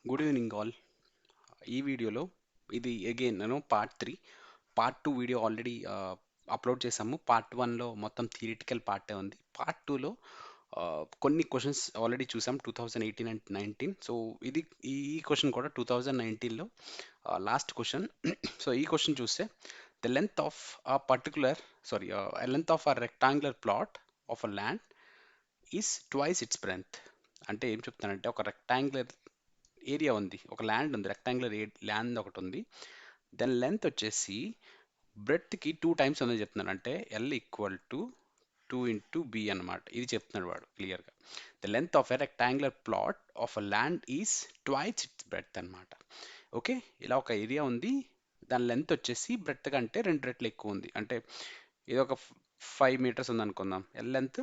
Good evening all. ఈ వీడియోలో ఇది again part 2 video already upload చేసాము. పార్ట్ 1లో మొత్తం థియరిటికల్ పార్టే ఉంది. పార్ట్ 2లో కొన్ని క్వశ్చన్స్ ఆల్రెడీ చూసాం 2018 అండ్ 19. సో ఇది ఈ క్వశ్చన్ కూడా 2019లో లాస్ట్ క్వశ్చన్. సో ఈ క్వశ్చన్ చూస్తే the length of length of a rectangular plot of a land is twice its breadth. అంటే ఏం చెప్తానంటే ఒక రెక్టాంగులర్ ఏరియా ఉంది, ఒక ల్యాండ్ ఉంది, రెక్టాంగులర్ ల్యాండ్ ఒకటి ఉంది. దాని లెంత్ వచ్చేసి బ్రెడ్త్కి 2 టైమ్స్ ఉందని చెప్తున్నాడు. అంటే L equal to 2 into B అనమాట. ఇది చెప్తున్నాడు వాడు క్లియర్గా. The length of a rectangular plot of a land is twice its breadth అనమాట. ఓకే, ఇలా ఒక ఏరియా ఉంది, దాని లెంత్ వచ్చేసి బ్రెడ్త్ కంటే 2 రెట్లు ఎక్కువ ఉంది. అంటే ఇది ఒక 5 మీటర్స్ ఉంది అనుకుందాం, ఎల్ లెంత్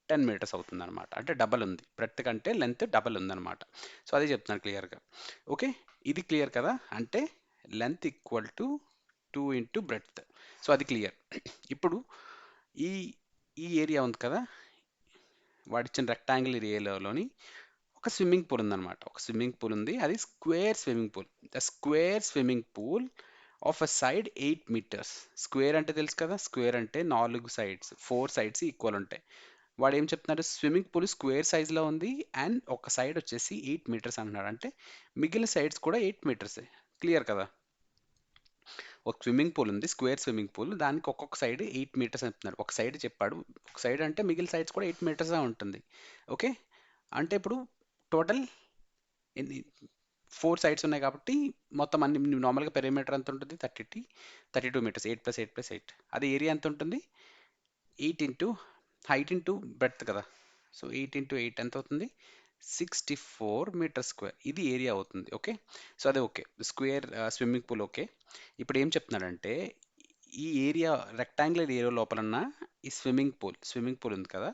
10 మీటర్స్ అవుతుంది అనమాట. అంటే డబల్ ఉంది, బ్రెడ్త్ కంటే లెంత్ డబల్ ఉందన్నమాట. సో అదే చెప్తున్నాను క్లియర్గా. ఓకే, ఇది క్లియర్ కదా. అంటే length equal to 2 into breadth. So అది క్లియర్. ఇప్పుడు ఈ ఈ ఏరియా ఉంది కదా, వాడిచ్చిన రెక్టాంగిల్ ఏరియాలోని ఒక స్విమ్మింగ్ పూల్ ఉందన్నమాట. ఒక స్విమ్మింగ్ పూల్ ఉంది, అది square swimming pool. The square swimming pool of a side 8 meters. Square అంటే తెలుసు కదా, స్క్వేర్ అంటే 4 సైడ్స్, 4 సైడ్స్ ఈక్వల్ ఉంటాయి. వాడు ఏం చెప్తున్నాడు, స్విమ్మింగ్ పూల్ స్క్వేర్ సైజ్లో ఉంది అండ్ ఒక సైడ్ వచ్చేసి 8 మీటర్స్ అంటున్నాడు. అంటే మిగిలిన సైడ్స్ కూడా 8 మీటర్స్. క్లియర్ కదా. ఒక స్విమ్మింగ్ పూల్ ఉంది, స్క్వేర్ స్విమ్మింగ్ పూల్, దానికి ఒక్కొక్క సైడ్ 8 మీటర్స్ అంటున్నాడు. ఒక సైడ్ చెప్పాడు, ఒక సైడ్ అంటే మిగిలిన సైడ్స్ కూడా 8 మీటర్స్ ఉంటుంది. ఓకే, అంటే ఇప్పుడు టోటల్ ఎన్ని 4 సైడ్స్ ఉన్నాయి కాబట్టి మొత్తం అన్ని నార్మల్గా పెరిమీటర్ ఎంత ఉంటుంది, 32 మీటర్స్. 8 + 8 + 8. అది ఏరియా ఎంత ఉంటుంది, 8 ఇంటూ హైట్ ఇంటూ బ్రెడ్త్ కదా. సో 8 ఇంటూ 8 ఎంత అవుతుంది, 64 మీటర్ స్క్వేర్. ఇది ఏరియా అవుతుంది. ఓకే, సో అదే okay, square swimming pool. Okay, ఇప్పుడు ఏం చెప్తున్నాడంటే ఈ ఏరియా రెక్టాంగులర్ ఏరియా లోపలన్న ఈ స్విమ్మింగ్ పూల్ ఉంది కదా,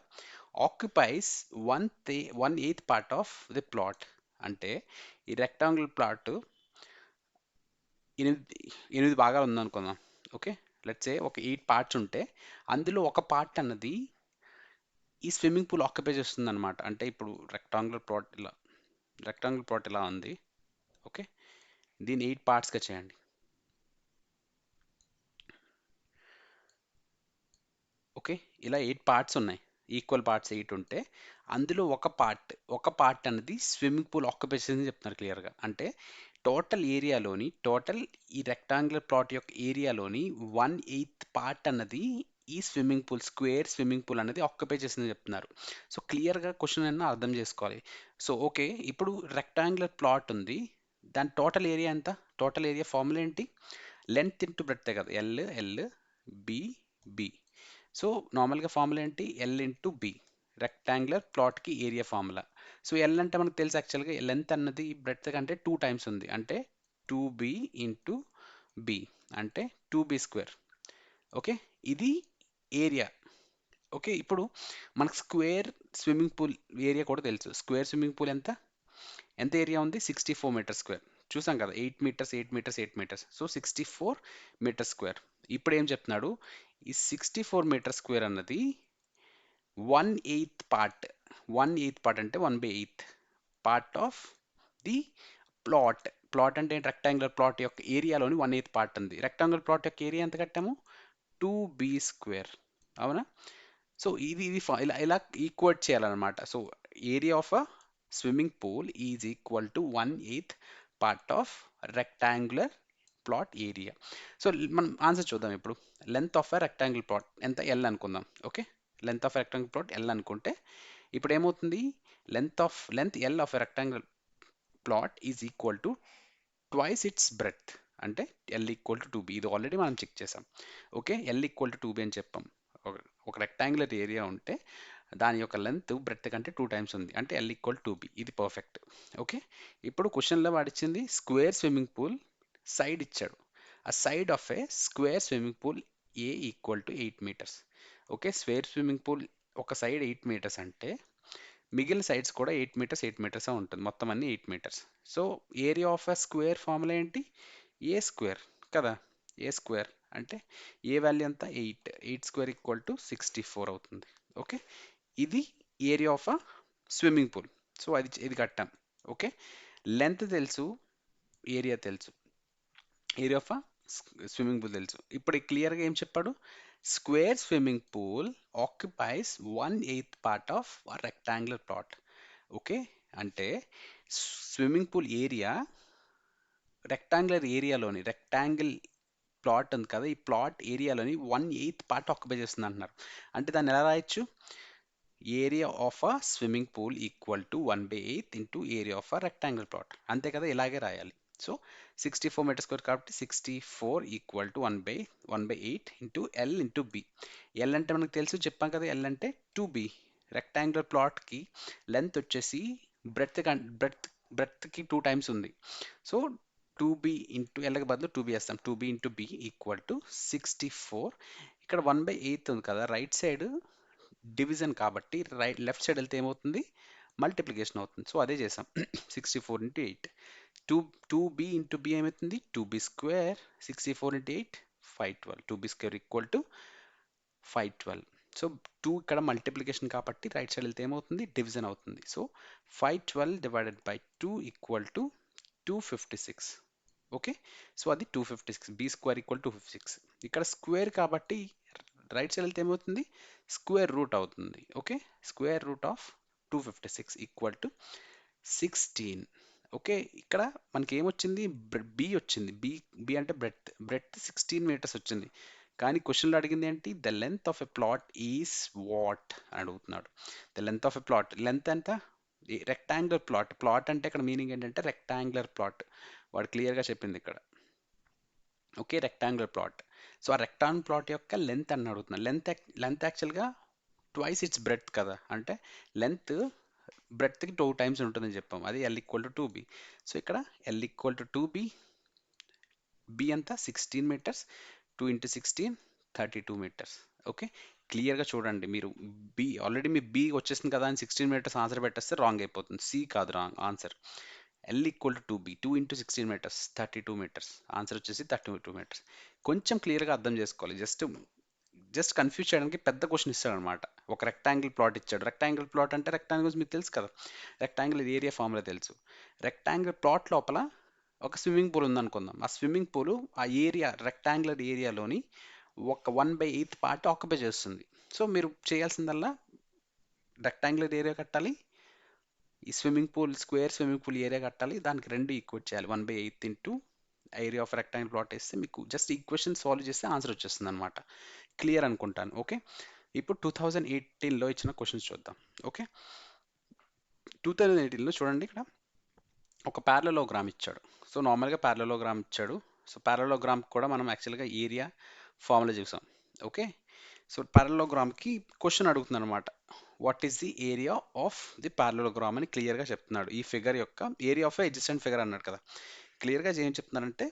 occupies 1/8 part of the plot. అంటే ఈ రెక్టాంగులర్ ప్లాట్ 8 భాగాలు ఉందనుకుందాం. ఓకే, లెట్స్ సే ఒక 8 పార్ట్స్ ఉంటే అందులో ఒక పార్ట్ అన్నది ఈ స్విమ్మింగ్ పూల్ ఆక్యుపై చేస్తుంది అనమాట. అంటే ఇప్పుడు రెక్టాంగులర్ ప్లాట్ ఇలా ఉంది. ఓకే, దీన్ని 8 పార్ట్స్గా చేయండి. ఓకే, ఇలా 8 పార్ట్స్ ఉన్నాయి, ఈక్వల్ పార్ట్స్ 8 ఉంటే అందులో ఒక పార్ట్ అనేది స్విమ్మింగ్ పూల్ ఆక్యుపై చేసింది చెప్తున్నారు క్లియర్గా. అంటే టోటల్ ఈ రెక్టాంగులర్ ప్లాట్ యొక్క ఏరియాలోని 1/8 పార్ట్ అన్నది ఈ స్క్వేర్ స్విమ్మింగ్ పూల్ అనేది ఆక్యుపై చేసిందని చెప్తున్నారు. సో క్లియర్గా క్వశ్చన్ అన్న అర్థం చేసుకోవాలి. సో ఓకే, ఇప్పుడు రెక్టాంగులర్ ప్లాట్ ఉంది, దాని టోటల్ ఏరియా ఎంత, టోటల్ ఏరియా ఫార్ములా ఏంటి, లెంత్ ఇంటూ బ్రెడ్తే కదా, L L B B. So నార్మల్గా ఫార్ములా ఏంటి, ఎల్ ఇంటూ బి, రెక్టాంగులర్ ప్లాట్కి ఏరియా ఫార్ములా. సో ఎల్ అంటే మనకు తెలుసు యాక్చువల్గా, లెంత్ అన్నది బ్రెడ్త్ కంటే 2 టైమ్స్ ఉంది. అంటే 2b ఇంటూ బి, అంటే 2b స్క్వేర్. ఓకే, ఇది ఏరియా. ఓకే, ఇప్పుడు మనకు స్క్వేర్ స్విమ్మింగ్ పూల్ ఏరియా కూడా తెలుసు. స్క్వేర్ స్విమ్మింగ్ పూల్ ఎంత ఎంత ఏరియా ఉంది, 64 మీటర్ స్క్వేర్. చూసాం కదా, 8 meters 8 meters 8 meters, so 64 meter square. ఇప్పుడు ఏం చెప్తున్నాడు, ఈ 64 మీటర్ స్క్వేర్ అన్నది 1/8 పార్ట్ అంటే 1/8 పార్ట్ ఆఫ్ ది ప్లాట్ అంటే రెక్టాంగులర్ ప్లాట్ యొక్క ఏరియాలోని 1/8 పార్ట్ ఉంది. రెక్టాంగులర్ ప్లాట్ యొక్క ఏరియా ఎంత కట్టాము, 2b స్క్వేర్. అవునా. సో ఇలా ఈక్వేట్ చేయాలన్నమాట. So area of a swimming pool is equal to 1/8 part of rectangular plot area. So మనం ఆన్సర్ చూద్దాం ఇప్పుడు. Length of a rectangle plot ఎంత, ఎల్ అనుకుందాం. Okay, length of rectangle plot L అనుకుంటే ఇప్పుడు ఏమవుతుంది, length L of a rectangle plot is equal to twice its breadth. అంటే L equal to 2b. ఇది ఆల్రెడీ మనం చెక్ చేసాం. Okay, L equal to 2b అని చెప్పాం. ఒక రెక్టాంగులర్ ఏరియా ఉంటే దాని యొక్క లెంత్ బ్రెడ్త్ కంటే 2 టైమ్స్ ఉంది. అంటే ఎల్ ఈక్వల్ 2b. ఇది పర్ఫెక్ట్. ఓకే, ఇప్పుడు క్వశ్చన్లో వాడిచ్చింది స్క్వేర్ స్విమ్మింగ్ పూల్ సైడ్ ఇచ్చాడు. ఆ side of a square swimming pool a equal to 8 meters. Okay, square swimming pool ఒక సైడ్ 8 మీటర్స్ అంటే మిగిలిన సైడ్స్ కూడా 8 మీటర్స్ 8 మీటర్స్ ఉంటుంది, మొత్తం అన్ని 8 meters. So area of a square formula ఏంటి, ఏ స్క్వేర్ కదా. ఏ స్క్వేర్ అంటే ఏ వాల్యూ ఎంత, 8 స్క్వేర్ ఈక్వల్ టు 64 అవుతుంది. ఓకే, ఇది area of a swimming pool. So ఇది కట్టాం. ఓకే, లెంత్ తెలుసు, ఏరియా తెలుసు. ఏరియా ఆఫ్ స్విమ్మింగ్ పూల్ తెలుసు. ఇప్పుడు క్లియర్గా ఏం చెప్పాడు? Square swimming pool occupies 1/8 part of rectangular plot. Okay, అంటే స్విమ్మింగ్ పూల్ ఏరియా రెక్టాంగులర్ ఏరియాలోని రెక్టాంగిల్ ప్లాట్ ఉంది కదా, ఈ ప్లాట్ ఏరియాలోని 1/8 పార్ట్ ఆక్యుపై చేస్తుంది అంటున్నారు. అంటే దాన్ని ఎలా రాయొచ్చు? Area of a swimming pool equal to 1/8 into area of a rectangle plot. అంతే కదా, ఇలాగే రాయాలి. సో 64 మీటర్ స్క్వేర్ కాబట్టి 64 equal to 1/8 into L into B. L అంటే మనకు తెలుసు, చెప్పాం కదా, ఎల్ అంటే 2b. రెక్టాంగులర్ ప్లాట్కి లెంత్ వచ్చేసి బ్రెడ్త్ బ్రెడ్త్కి 2 టైమ్స్ ఉంది. సో 2b ఇంటూ ఎల్కి బదులు 2b వేస్తాం. 2b into B equal to 64. ఇక్కడ 1/8 ఉంది కదా, రైట్ సైడ్ డివిజన్ కాబట్టి లెఫ్ట్ సైడ్ వెళ్తే ఏమవుతుంది? మల్టిప్లికేషన్ అవుతుంది. సో అదే చేసాం. 64 ఇంటూ 8. 2b ఇంటూ బి ఏమవుతుంది? 2b square. 64 into 8 512. 2b square equal to 512. So 2 ఇక్కడ మల్టిప్లికేషన్ కాబట్టి రైట్ సైడ్ వెళ్తే ఏమవుతుంది? డివిజన్ అవుతుంది. So 512 divided by 2 equal to 256. Okay, so అది 256. B square equal 256. ఇక్కడ స్క్వేర్ కాబట్టి రైట్ సైడ్ వెళ్తే ఏమవుతుంది? స్క్వేర్ రూట్ అవుతుంది. Okay, square root of 256 equal to 16. Okay, ఇక్కడ మనకి ఏమొచ్చింది? బి వచ్చింది. బి అంటే బ్రెడ్త్ 16 మీటర్స్ వచ్చింది. కానీ క్వశ్చన్లో అడిగింది ఏంటి? The length of a plot is what అని అడుగుతున్నాడు. The length of a plot, length ఎంత? రెక్టాంగులర్ ప్లాట్ అంటే ఇక్కడ మీనింగ్ ఏంటంటే రెక్టాంగులర్ ప్లాట్. వాడు క్లియర్గా చెప్పింది ఇక్కడ. Okay, rectangular plot. సో ఆ రెక్టాంగులర్ ప్లాట్ యొక్క లెంత్ అని అడుగుతున్నాను. లెంత్ యాక్చువల్గా ట్వైస్ ఇట్స్ బ్రెడ్త్ కదా, అంటే లెంత్ బ్రెడ్త్కి 2 టైమ్స్ ఉంటుందని చెప్పాం. అది L equal to 2b. So ఇక్కడ L equal to 2b. B అంతా 16 మీటర్స్. 2 into 16 32 metres. ఓకే, క్లియర్గా చూడండి. మీరు ఆల్రెడీ మీ బి వచ్చేసింది కదా అని 16 మీటర్స్ ఆన్సర్ పెట్టేస్తే రాంగ్ అయిపోతుంది. సి కాదు wrong answer. L equal to 2b. 2 into 16 meters 32 meters. Answer వచ్చేసి 32 మీటర్స్. కొంచెం క్లియర్గా అర్థం చేసుకోవాలి. జస్ట్ కన్ఫ్యూజ్ చేయడానికి పెద్ద క్వశ్చన్ ఇస్తాడు అనమాట. ఒక రెక్టాంగిల్ ప్లాట్ ఇచ్చాడు. రెక్టాంగిల్ ప్లాట్ అంటే రెక్టాంగిల్స్ మీకు తెలుసు కదా, రెక్టాంగిల్ ఏరియా ఫార్ములా తెలుసు. రెక్టాంగిల్ ప్లాట్ లోపల ఒక స్విమ్మింగ్ పూల్ ఉందనుకుందాం. ఆ స్విమ్మింగ్ పూల్ ఆ ఏరియా రెక్టాంగులర్ ఏరియాలోని ఒక 1/8 పార్ట్ ఆక్యుపై చేస్తుంది. సో మీరు చేయాల్సిందల్లా రెక్టాంగులర్ ఏరియా కట్టాలి, ఈ స్క్వేర్ స్విమ్మింగ్ పూల్ ఏరియా కట్టాలి, దానికి రెండు ఈక్వేట్ చేయాలి. 1/8 into area of rectangle plot వేస్తే మీకు జస్ట్ ఈక్వేషన్ సాల్వ్ చేస్తే ఆన్సర్ వచ్చేస్తుంది అనమాట. క్లియర్ అనుకుంటాను. ఓకే, ఇప్పుడు 2018లో ఇచ్చిన క్వశ్చన్స్ చూద్దాం. ఓకే, 2018లో చూడండి, ఇక్కడ ఒక ప్యారలలోగ్రామ్ ఇచ్చాడు. సో నార్మల్గా ప్యారలలోగ్రామ్ ఇచ్చాడు. సో ప్యారలలోగ్రామ్ కూడా మనం యాక్చువల్గా ఏరియా ఫార్ములా చూసాం. ఓకే, సో ప్యారలలోగ్రామ్కి క్వశ్చన్ అడుగుతుంది అనమాట. What is the area of the parallelogram అని క్లియర్గా చెప్తున్నాడు. ఈ ఫిగర్ యొక్క ఏరియా ఆఫ్ ఎడ్జసెంట్ ఫిగర్ అన్నాడు కదా, క్లియర్గా ఏం చెప్తున్నారంటే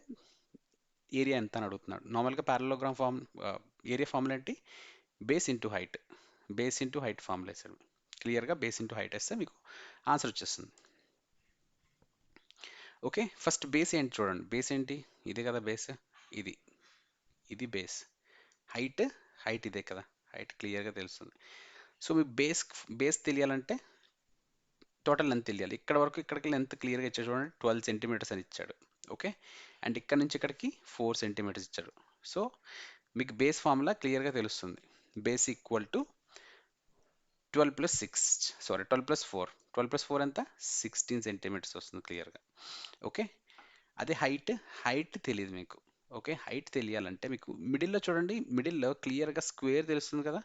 ఏరియా ఎంత అని అడుగుతున్నాడు. నార్మల్గా ప్యారలలోగ్రామ్ ఏరియా ఫార్ములా ఏంటి? Base into height. Base into height formula వేసాడు. క్లియర్గా బేస్ ఇంటూ హైట్ వేస్తే మీకు ఆన్సర్ వచ్చేస్తుంది. ఓకే, ఫస్ట్ బేస్ ఏంటి చూడండి. బేస్ ఏంటి? ఇదే కదా బేస్. ఇది ఇది బేస్. హైట్ ఇదే కదా, హైట్ క్లియర్గా తెలుస్తుంది. సో మీ బేస్ తెలియాలంటే టోటల్ లెంత్ తెలియాలి. ఇక్కడ వరకు ఇక్కడికి లెంత్ క్లియర్గా ఇచ్చాడు చూడండి, 12 సెంటీమీటర్స్ అని ఇచ్చాడు. ఓకే, అండ్ ఇక్కడ నుంచి ఇక్కడికి 4 సెంటీమీటర్స్ ఇచ్చాడు. సో మీకు బేస్ ఫార్ములా క్లియర్గా తెలుస్తుంది. Base equal to 12 plus 6 sorry 12 plus 4. 12 plus 4 ఎంత? 16 సెంటీమీటర్స్ వస్తుంది క్లియర్గా. ఓకే, అదే హైట్ తెలియదు మీకు. ఓకే, హైట్ తెలియాలంటే మీకు మిడిల్లో చూడండి, మిడిల్లో క్లియర్గా స్క్వేర్ తెలుస్తుంది కదా.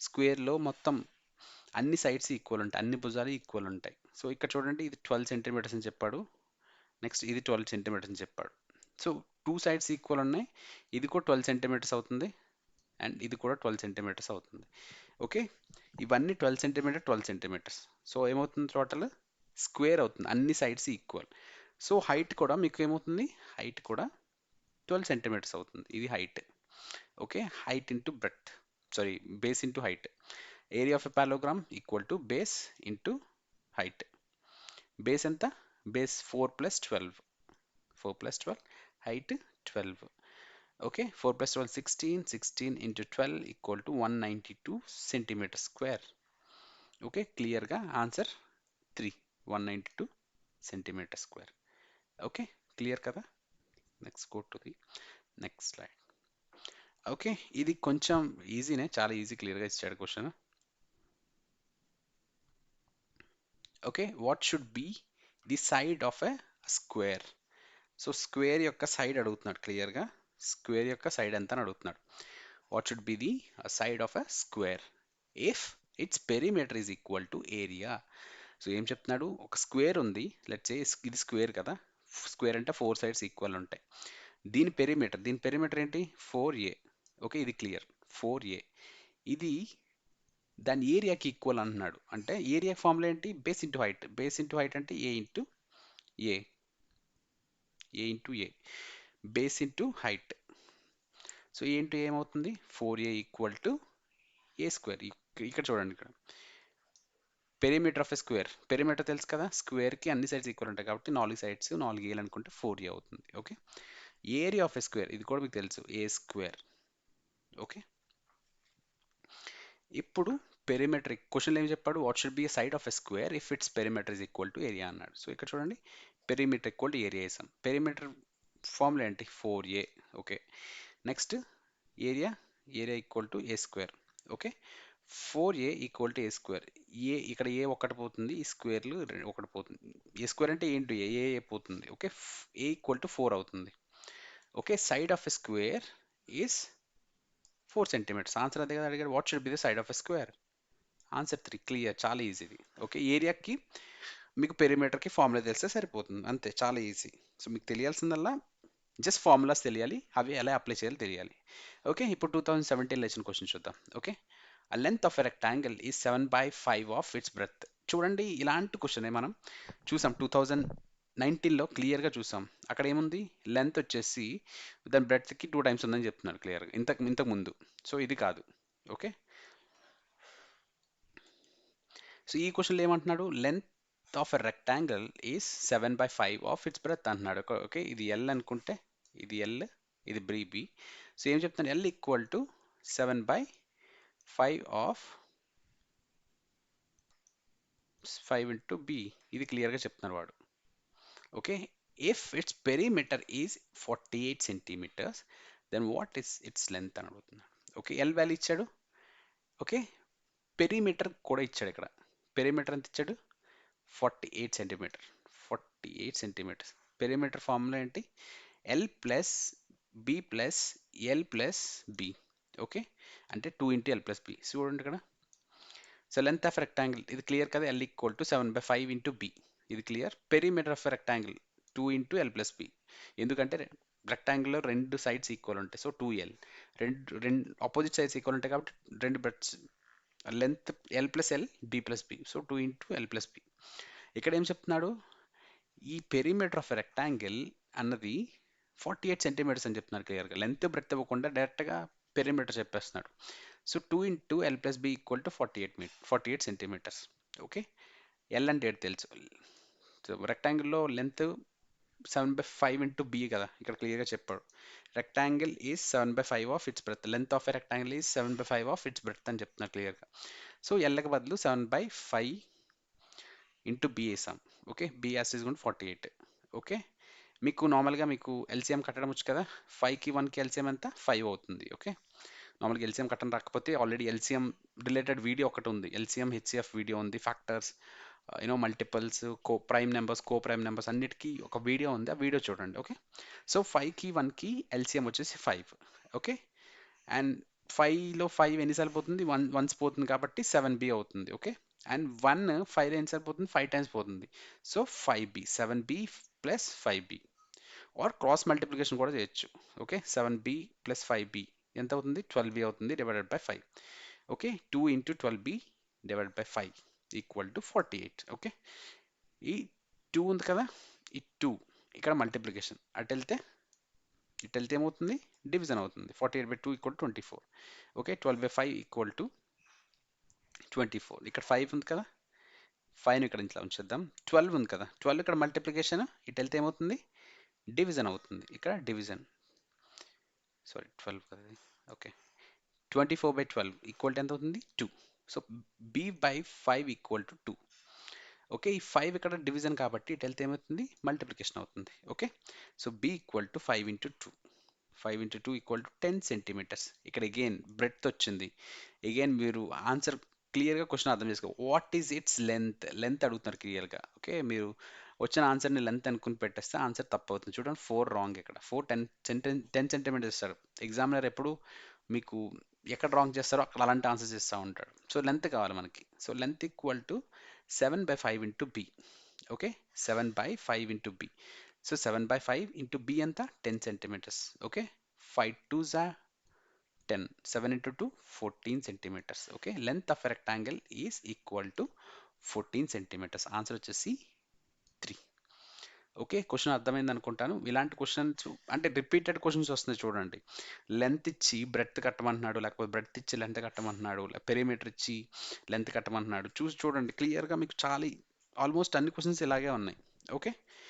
స్క్వేర్లో మొత్తం అన్ని సైడ్స్ ఈక్వల్ ఉంటాయి, అన్ని భుజాలు ఈక్వల్ ఉంటాయి. సో ఇక్కడ చూడండి, ఇది 12 సెంటీమీటర్స్ అని చెప్పాడు. నెక్స్ట్ ఇది 12 సెంటీమీటర్స్ అని చెప్పాడు. సో 2 సైడ్స్ ఈక్వల్ ఉన్నాయి. ఇది కూడా 12 సెంటీమీటర్స్ అవుతుంది, అండ్ ఇది కూడా 12 సెంటీమీటర్స్ అవుతుంది. ఓకే, ఇవన్నీ 12 సెంటీమీటర్స్. సో ఏమవుతుంది? టోటల్ స్క్వేర్ అవుతుంది, అన్ని సైడ్స్ ఈక్వల్. సో హైట్ కూడా మీకు ఏమవుతుంది? హైట్ కూడా 12 సెంటీమీటర్స్ అవుతుంది. ఇది height. Okay, height into breadth, sorry base into height. Area of a parallelogram equal to base into height. Base ఎంత? Base 4 plus 12. 4 plus 12, height 12. Okay, 4 plus 12 16. 16 into 12 equal to 192 centimetre square. Okay, క్లియర్గా answer 3 192 centimetre square. Okay, clear కదా? Next go to the next slide. Okay, ఇది కొంచెం ఈజీనే, చాలా easy, క్లియర్గా ఇచ్చాడు question. Okay, what should be the side of a square? So square యొక్క side అడుగుతున్నాడు క్లియర్గా. స్క్వేర్ యొక్క సైడ్ ఎంత అని అడుగుతున్నాడు. What should be the side of a square if its perimeter is equal to area? So ఏం చెప్తున్నాడు, ఒక స్క్వేర్ ఉంది, లెట్స్ సే ఇది స్క్వేర్ కదా, స్క్వేర్ అంటే 4 సైడ్స్ ఈక్వల్ ఉంటాయి. దీని పెరిమీటర్ ఏంటి, 4a. ఓకే, ఇది క్లియర్, 4a. ఇది దాని ఏరియాకి ఈక్వల్ అంటున్నాడు. అంటే ఏరియా ఫార్ములా ఏంటి, base into height. Base into height అంటే ఏ ఇంటూ ఏ, ఏ ఇంటూ ఏ, బేస్ ఇంటూ హైట్. సో ఏ ఇంటూ ఏమవుతుంది, 4a equal to A square. ఇక్కడ చూడండి, ఇక్కడ perimeter of a square, perimeter తెలుసు కదా, స్క్వేర్కి అన్ని సైడ్స్ ఈక్వల్ ఉంటాయి కాబట్టి 4 సైడ్స్ 4 ఏలు అనుకుంటే 4a అవుతుంది. Okay, area of a square ఇది కూడా మీకు తెలుసు, ఏ స్క్వేర్. ఓకే, ఇప్పుడు పెరిమీటర్ క్వశ్చన్ ఏం చెప్పాడు, what should be side of a square if its perimeter is equal to area అన్నాడు. సో ఇక్కడ చూడండి, పెరిమీటర్ ఈక్వల్ టు ఏరియా వేసాం. పెరిమీటర్ ఫార్ములా ఏంటి, 4a. Okay, next area, area equal to A square. Okay, 4a equal to A square. A ఇక్కడ A ఒకటి పోతుంది, ఈ స్క్వేర్లు ఒకటి పోతుంది. ఏ స్క్వేర్ అంటే ఏంటి, ఏ పోతుంది. ఓకే, ఏ ఈక్వల్ టు 4 అవుతుంది. Okay, side of a square is 4 centimeters. Answer అదే కదా అడిగాడు, what should be the side of a square. Answer 3, clear, చాలా ఈజీది. ఓకే, ఏరియాకి మీకు పెరిమీటర్కి ఫార్ములా తెలిస్తే సరిపోతుంది, అంతే, చాలా ఈజీ. సో మీకు తెలియాల్సిందల్లా జస్ట్ ఫార్ములాస్ తెలియాలి, అవి ఎలా అప్లై చేయాలో తెలియాలి. ఓకే, ఇప్పుడు 2017 ఇచ్చిన క్వశ్చన్ చూద్దాం. Okay, a length of a rectangle is 7/5 of its breadth. చూడండి, ఇలాంటి క్వశ్చన్ మనం చూసాం 2019లో క్లియర్గా చూసాం. అక్కడ ఏముంది, లెంత్ వచ్చేసి దాని బ్రెడ్త్కి 2 టైమ్స్ ఉందని చెప్తున్నాడు క్లియర్గా, ఇంతకు ముందు. సో ఇది కాదు. ఓకే, సో ఈ క్వశ్చన్లో ఏమంటున్నాడు, length of a rectangle is 7/5 of its breadth అంటున్నాడు. ఓకే, ఇది ఎల్ అనుకుంటే, ఇది ఎల్, ఇది బి. సో ఏం చెప్తాను, L equal to 7/5 of 5 into B. ఇది క్లియర్గా చెప్తున్నారు వాడు. Okay, if its perimeter is 48 centimeters then what is its length అని అడుగుతున్నాడు. ఓకే, ఎల్ వాల్యూ ఇచ్చాడు. ఓకే, పెరిమీటర్ కూడా ఇచ్చాడు. ఇక్కడ పెరిమీటర్ ఎంత ఇచ్చాడు, 48 సెంటీమీటర్. 48 సెంటీమీటర్స్. పెరిమీటర్ ఫార్ములా ఏంటి, L plus B plus L plus B. Okay, అంటే 2 ఇంటూ ఎల్ ప్లస్ బి. చూడండి ఇక్కడ, సో లెంత్ ఆఫ్ రెక్టాంగిల్ ఇది క్లియర్ కదా, L equal to 7/5 into B. ఇది clear. Perimeter of rectangle 2 into L plus B. ఎందుకంటే రెక్టాంగిల్లో రెండు సైడ్స్ ఈక్వల్ ఉంటాయి, సో 2l. రెండు రెండు ఆపోజిట్ సైడ్స్ ఈక్వల్ ఉంటాయి కాబట్టి రెండు breadths, length L plus L, B plus B, so 2 into L plus B. ఇక్కడ ఏం చెప్తున్నాడు, ఈ పెరిమీటర్ ఆఫ్ రెక్టాంగిల్ అన్నది 48 సెంటీమీటర్స్ అని చెప్తున్నారు క్లియర్గా. లెంత్ బ్రెడ్త్ ఇవ్వకుండా డైరెక్ట్గా పెరిమీటర్ చెప్పేస్తున్నాడు. So 2 into L plus B equal to 48 centimetres. Okay, L అంటే ఏంటి తెలుసు. సో రెక్టాంగిల్లో లెంత్ 7/5 ఇంటూ బి కదా, ఇక్కడ క్లియర్గా చెప్పాడు. Rectangle is 7/5 of its breadth. Length of a rectangle is 7/5 of its breadth అని చెప్తున్నారు క్లియర్గా. సో ఎల్కి బదులు 7/5 ఇంటూ బి వేసాం. Okay, B as is 48. Okay, మీకు నార్మల్గా మీకు ఎల్సిఎం కట్టడం వచ్చు కదా, 5కి 1కి ఎల్సిఎం ఎంత, 5 అవుతుంది. ఓకే, నార్మల్గా ఎల్సిఎం కట్టడం రాకపోతే ఆల్రెడీ ఎల్సిఎం రిలేటెడ్ వీడియో ఒకటి ఉంది, ఎల్సిఎం హెచ్సిఎఫ్ వీడియో ఉంది, factors, మల్టిపల్స్, prime numbers, prime numbers అన్నిటికీ ఒక వీడియో ఉంది, ఆ వీడియో చూడండి. ఓకే, సో 5కి 1కి ఎల్సిఎం వచ్చేసి 5. ఓకే, అండ్ 5లో 5 ఎన్నిసార్లు పోతుంది, వన్స్ పోతుంది కాబట్టి 7b అవుతుంది. ఓకే, అండ్ 1 5లో ఎన్నిసార్లు పోతుంది, 5 టైమ్స్ పోతుంది, so 5b, 7b plus 5b. Or cross multiplication కూడా చేయొచ్చు. ఓకే, 7b ప్లస్ 5b ఎంత అవుతుంది, 12b అవుతుంది, divided by 5. Okay, 2 into 12b divided by 5 equal to 48. Okay, ఈ 2 ఉంది కదా, ఈ 2 ఇక్కడ మల్టిప్లికేషన్, ఇటు వెళ్తే ఏమవుతుంది, డివిజన్ అవుతుంది. 48/2 equal to 24. Okay, 12/5 equal to 24. ఇక్కడ 5 ఉంది కదా, 5ని ఇక్కడ ఇంట్లో ఉంచేద్దాం. 12 ఉంది కదా, 12 ఇక్కడ మల్టిప్లికేషన్, ఇటు వెళ్తే ఏమవుతుంది, డివిజన్ అవుతుంది. ఇక్కడ డివిజన్, సారీ 12 కదా. ఓకే, 24/12 ఈక్వల్ టు ఎంత అవుతుంది, 2. So b/5 equal to 2. Okay, ఈ 5 ఇక్కడ డివిజన్ కాబట్టి ఇటు వెళ్తే ఏమవుతుంది, మల్టిప్లికేషన్ అవుతుంది. Okay, so b equal to 5 into 2, 5 into 2 equal to 10 centimeters. ఇక్కడ అగైన్ బ్రెడ్త్ వచ్చింది. అగైన్ మీరు ఆన్సర్ క్లియర్గా క్వశ్చన్ అర్థం చేసుకో, what is its length, length అడుగుతున్నారు క్లియర్గా. ఓకే, మీరు వచ్చిన ఆన్సర్ని లెంత్ అనుకుని పెట్టేస్తే ఆన్సర్ తప్పు అవుతుంది. చూడండి 4 రాంగ్, ఇక్కడ 4 10 సెంటీమీటర్స్ ఇస్తారు. ఎగ్జామినర్ ఎప్పుడు మీకు ఎక్కడ రాంగ్ చేస్తారో అక్కడ అలాంటి ఆన్సర్స్ ఇస్తూ ఉంటాడు. సో లెంత్ కావాలి మనకి. So length equal to 7/5 into B. Okay, 7/5 into B. So 7/5 into B ఎంత, 10 centimeters. Okay, 5 2s are 10, 7 into 2 14 centimeters. Okay, length of rectangle is equal to 14 centimeters. Answer వచ్చేసి 3. Okay, question అర్థమైంది అనుకుంటాను. ఇలాంటి questions అంటే repeated questions వస్తున్నాయి చూడండి. Length ఇచ్చి breadth కట్టమంటున్నాడు, లేకపోతే బ్రెడ్త్ ఇచ్చి లెంత్ కట్టమంటున్నాడు, పెరిమీటర్ ఇచ్చి లెంత్ కట్టమంటున్నాడు. చూసి చూడండి క్లియర్గా మీకు చాలా ఆల్మోస్ట్ అన్ని క్వశ్చన్స్ ఇలాగే ఉన్నాయి. ఓకే.